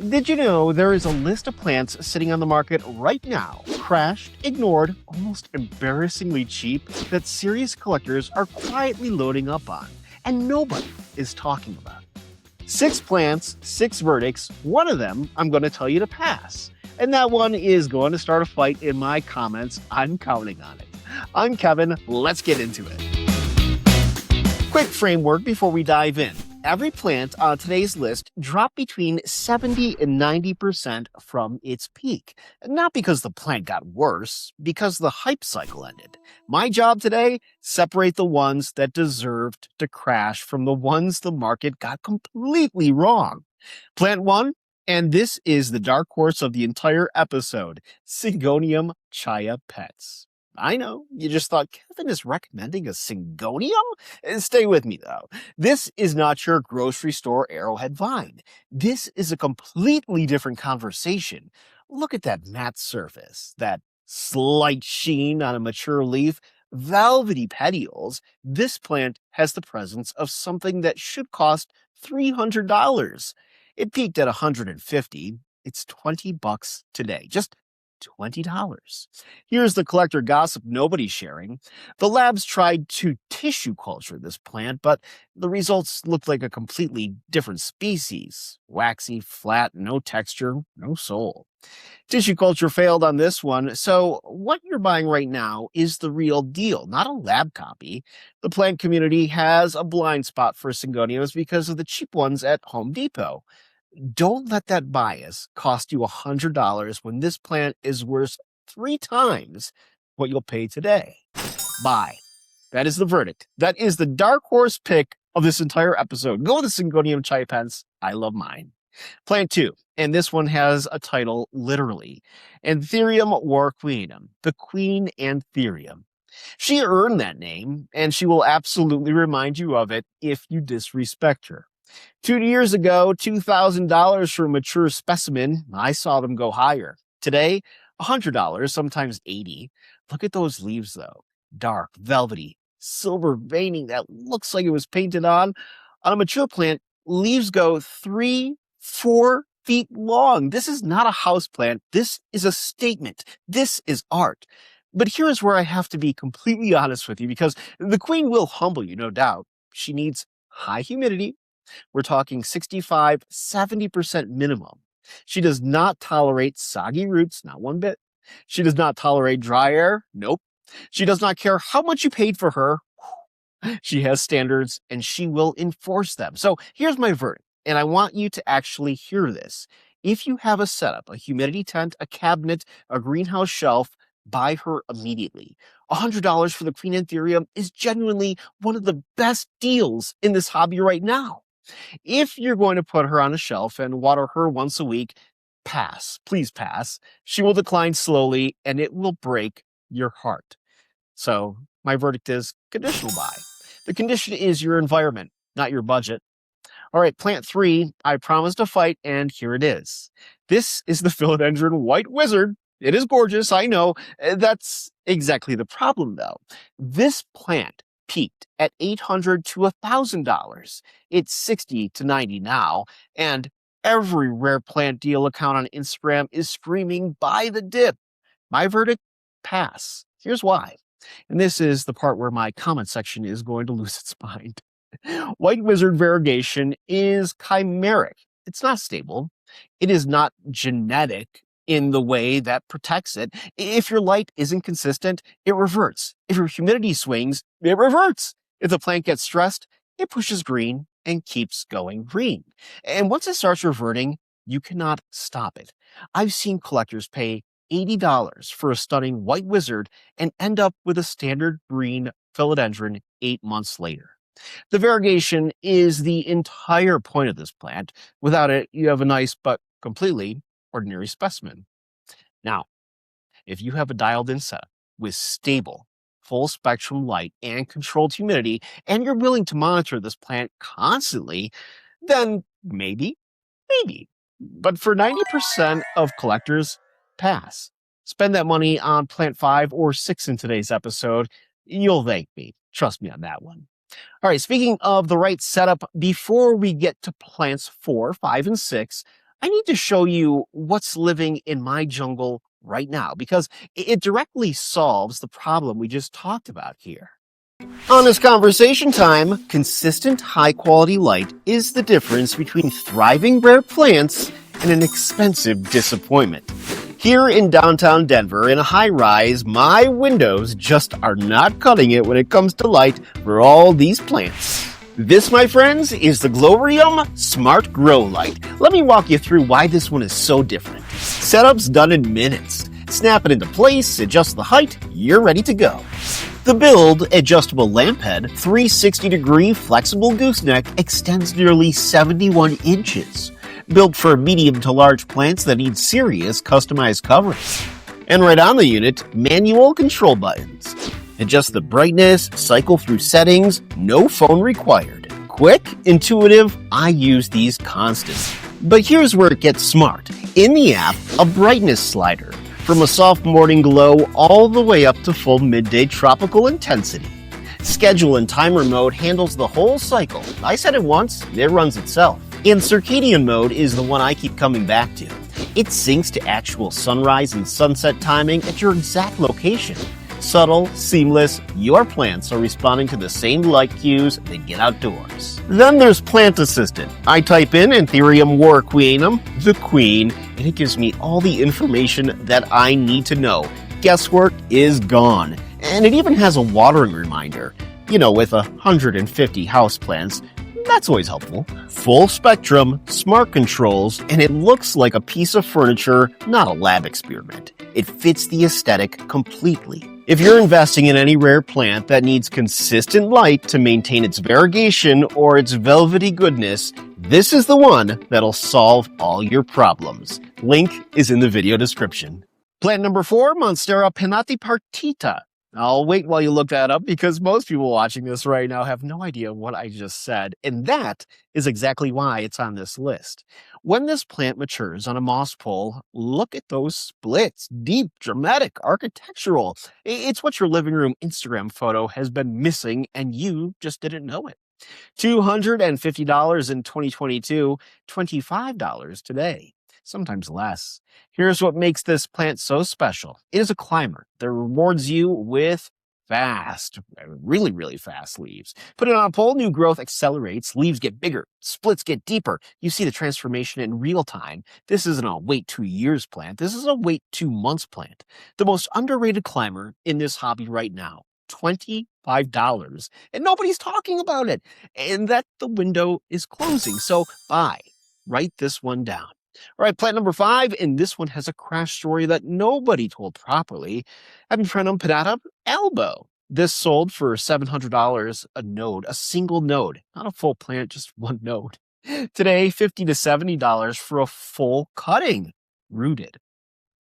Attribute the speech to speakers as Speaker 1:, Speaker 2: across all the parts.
Speaker 1: Did you know there is a list of plants sitting on the market right now, crashed, ignored, almost embarrassingly cheap, that serious collectors are quietly loading up on, and nobody is talking about? 6 plants, 6 verdicts. One of them I'm going to tell you to pass. And that one is going to start a fight in my comments. I'm counting on it. I'm Kevin. Let's get into it. Quick framework before we dive in. Every plant on today's list dropped between 70 and 90% from its peak. Not because the plant got worse, because the hype cycle ended. My job today, separate the ones that deserved to crash from the ones the market got completely wrong. Plant 1, and this is the dark horse of the entire episode, Syngonium Chiapense. I know, you just thought Kevin is recommending a Syngonium? Stay with me though. This is not your grocery store arrowhead vine. This is a completely different conversation. Look at that matte surface, that slight sheen on a mature leaf, velvety petioles. This plant has the presence of something that should cost $300. It peaked at $150. It's $20 today. Just $20. Here's the collector gossip nobody's sharing. The labs tried to tissue culture this plant, but the results looked like a completely different species. Waxy, flat, no texture, no soul. Tissue culture failed on this one, so what you're buying right now is the real deal, not a lab copy. The plant community has a blind spot for Syngoniums because of the cheap ones at Home Depot. Don't let that bias cost you $100 when this plant is worth 3 times what you'll pay today. Buy. That is the verdict. That is the dark horse pick of this entire episode. Go with the Syngonium Chiapense. I love mine. Plant 2, and this one has a title literally. Anthurium Warocqueanum, the Queen Anthurium. She earned that name, and she will absolutely remind you of it if you disrespect her. 2 years ago, $2,000 for a mature specimen. I saw them go higher. Today, $100, sometimes $80. Look at those leaves, though. Dark, velvety, silver veining that looks like it was painted on. On a mature plant, leaves go 3-4 feet long. This is not a house plant. This is a statement. This is art. But here's where I have to be completely honest with you, because the queen will humble you, no doubt. She needs high humidity. We're talking 65, 70% minimum. She does not tolerate soggy roots, not one bit. She does not tolerate dry air, nope. She does not care how much you paid for her. She has standards, and she will enforce them. So here's my verdict, and I want you to actually hear this. If you have a setup, a humidity tent, a cabinet, a greenhouse shelf, buy her immediately. $100 for the Queen Anthurium is genuinely one of the best deals in this hobby right now. If you're going to put her on a shelf and water her once a week, pass. Please pass. She will decline slowly, and it will break your heart. So my verdict is conditional buy. The condition is your environment, not your budget. All right, plant 3, I promised a fight, and here it is. This is the Philodendron White Wizard. It is gorgeous, I know. That's exactly the problem, though. This plant peaked at $800 to $1,000. It's $60 to $90 now, and every rare plant deal account on Instagram is screaming, buy the dip. My verdict, pass. Here's why. And this is the part where my comment section is going to lose its mind. White Wizard variegation is chimeric. It's not stable. It is not genetic in the way that protects it. If your light isn't consistent, it reverts. If your humidity swings, it reverts. If the plant gets stressed, it pushes green and keeps going green. And once it starts reverting, you cannot stop it. I've seen collectors pay $80 for a stunning White Wizard and end up with a standard green philodendron 8 months later. The variegation is the entire point of this plant. Without it, you have a nice but completely ordinary specimen. Now, if you have a dialed-in setup with stable, full spectrum light and controlled humidity, and you're willing to monitor this plant constantly, then maybe. But for 90% of collectors, pass. Spend that money on plant 5 or 6 in today's episode. You'll thank me. Trust me on that one. All right, speaking of the right setup, before we get to plants 4, 5, and 6, I need to show you what's living in my jungle right now because it directly solves the problem we just talked about here. Honest conversation time. Consistent, high-quality light is the difference between thriving rare plants and an expensive disappointment. Here in downtown Denver, in a high-rise, my windows just are not cutting it when it comes to light for all these plants. This, my friends, is the Glowrium Smart Grow Light. Let me walk you through why this one is so different. Setup's done in minutes. Snap it into place, adjust the height, you're ready to go. The build, adjustable lamp head, 360-degree flexible gooseneck, extends nearly 71 inches. Built for medium to large plants that need serious customized coverage. And right on the unit, manual control buttons. Adjust the brightness, cycle through settings, no phone required. Quick, intuitive, I use these constantly. But here's where it gets smart. In the app, a brightness slider. From a soft morning glow all the way up to full midday tropical intensity. Schedule and timer mode handles the whole cycle. I said it once, it runs itself. And circadian mode is the one I keep coming back to. It syncs to actual sunrise and sunset timing at your exact location. Subtle, seamless, your plants are responding to the same light cues they get outdoors. Then there's Plant Assistant. I type in Anthurium Warocqueanum, the queen, and it gives me all the information that I need to know. Guesswork is gone. And it even has a watering reminder. You know, with 150 houseplants, that's always helpful. Full spectrum, smart controls, and it looks like a piece of furniture, not a lab experiment. It fits the aesthetic completely. If you're investing in any rare plant that needs consistent light to maintain its variegation or its velvety goodness, this is the one that'll solve all your problems. Link is in the video description. Plant number 4, Monstera Pinnatipartita. I'll wait while you look that up because most people watching this right now have no idea what I just said, and that is exactly why it's on this list. When this plant matures on a moss pole, look at those splits. Deep, dramatic, architectural. It's what your living room Instagram photo has been missing and you just didn't know it. $250 in 2022, $25 today. Sometimes less. Here's what makes this plant so special. It is a climber that rewards you with fast, really fast leaves. Put it on a pole, new growth accelerates, leaves get bigger, splits get deeper. You see the transformation in real time. This isn't a wait 2 years plant. This is a wait 2 months plant. The most underrated climber in this hobby right now. $25. And nobody's talking about it. And that the window is closing. So buy. Write this one down. All right, plant number 5, and this one has a crash story that nobody told properly. Epipremnum Pinnatum Albo. This sold for $700 a node, a single node, not a full plant, just one node. Today, $50 to $70 for a full cutting. Rooted.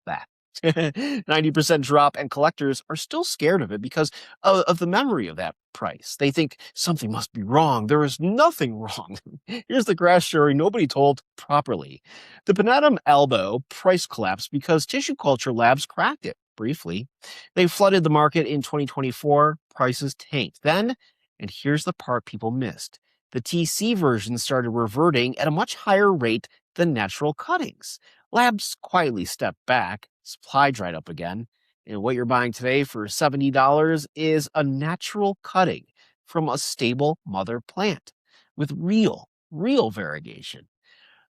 Speaker 1: That. 90% drop, and collectors are still scared of it because of the memory of that price. They think something must be wrong. There is nothing wrong. Here's the crash story nobody told properly. The Pinnatum Albo price collapsed because tissue culture labs cracked it briefly. They flooded the market in 2024. Prices tanked. Then, and here's the part people missed, the TC version started reverting at a much higher rate than natural cuttings. Labs quietly stepped back. Supply dried up again, and what you're buying today for $70 is a natural cutting from a stable mother plant with real variegation.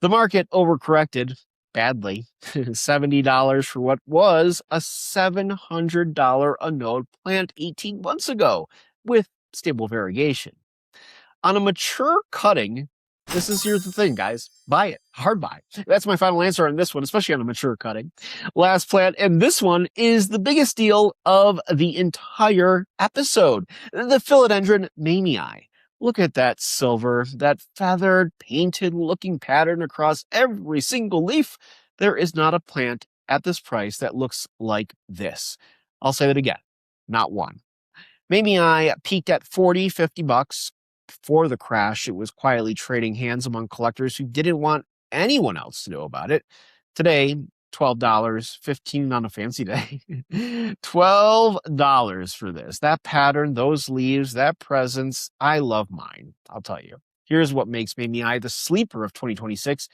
Speaker 1: The market overcorrected badly. $70 for what was a $700 a node plant 18 months ago with stable variegation. On a mature cutting, here's the thing, guys. Buy it. Hard buy. That's my final answer on this one, especially on a mature cutting. Last plant, and this one is the biggest deal of the entire episode. The Philodendron Mamei. Look at that silver, that feathered, painted-looking pattern across every single leaf. There is not a plant at this price that looks like this. I'll say that again. Not one. Mamei peaked at $40-50. Before the crash, it was quietly trading hands among collectors who didn't want anyone else to know about it. Today, $12, $15 on a fancy day. $12 for this. That pattern, those leaves, that presence, I love mine, I'll tell you. Here's what makes Mamei the sleeper of 2026.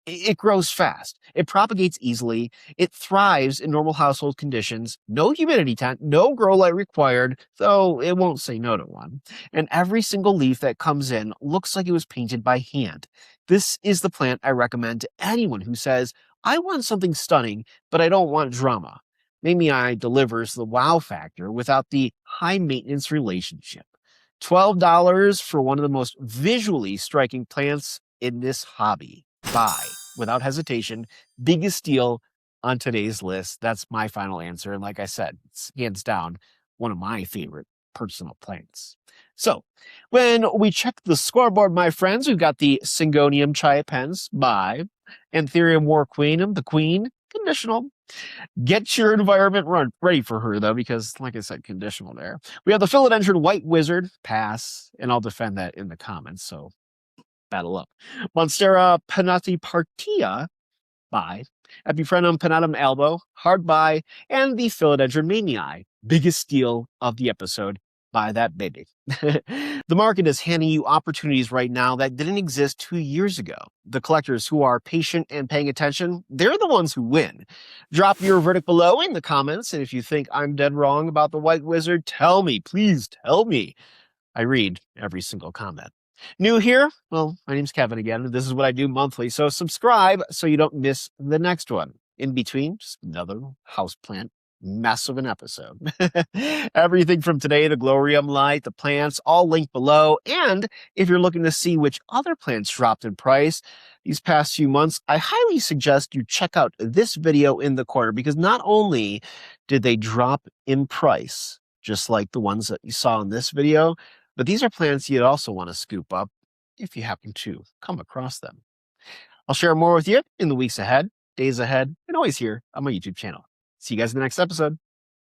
Speaker 1: It grows fast. It propagates easily. It thrives in normal household conditions. No humidity tent, no grow light required, though it won't say no to one. And every single leaf that comes in looks like it was painted by hand. This is the plant I recommend to anyone who says, I want something stunning, but I don't want drama. Mamei delivers the wow factor without the high maintenance relationship. $12 for one of the most visually striking plants in this hobby. Buy without hesitation. Biggest deal on today's list. That's my final answer. And like I said, it's hands down one of my favorite personal plants. So when we check the scoreboard, my friends, we've got the Syngonium Chiapense by Anthurium Warocqueanum, the queen, conditional. Get your environment ready for her, though, because, like I said, conditional there. We have the Philodendron White Wizard, pass, and I'll defend that in the comments, so battle up. Monstera Pinnatipartita, buy. Epipremnum Pinnatum Albo, hard buy. And the Philodendron Mamei, biggest steal of the episode. Buy that baby. The market is handing you opportunities right now that didn't exist 2 years ago. The collectors who are patient and paying attention, they're the ones who win. Drop your verdict below in the comments, and if you think I'm dead wrong about the White Wizard, tell me, please tell me. I read every single comment. New here? Well, my name's Kevin again, and this is what I do monthly, so subscribe so you don't miss the next one. In between, just another houseplant mess of an episode. Everything from today, the Glowrium light, the plants, all linked below. And if you're looking to see which other plants dropped in price these past few months, I highly suggest you check out this video in the corner, because not only did they drop in price, just like the ones that you saw in this video, but these are plants you'd also want to scoop up if you happen to come across them. I'll share more with you in the weeks ahead, days ahead, and always here on my YouTube channel. See you guys in the next episode.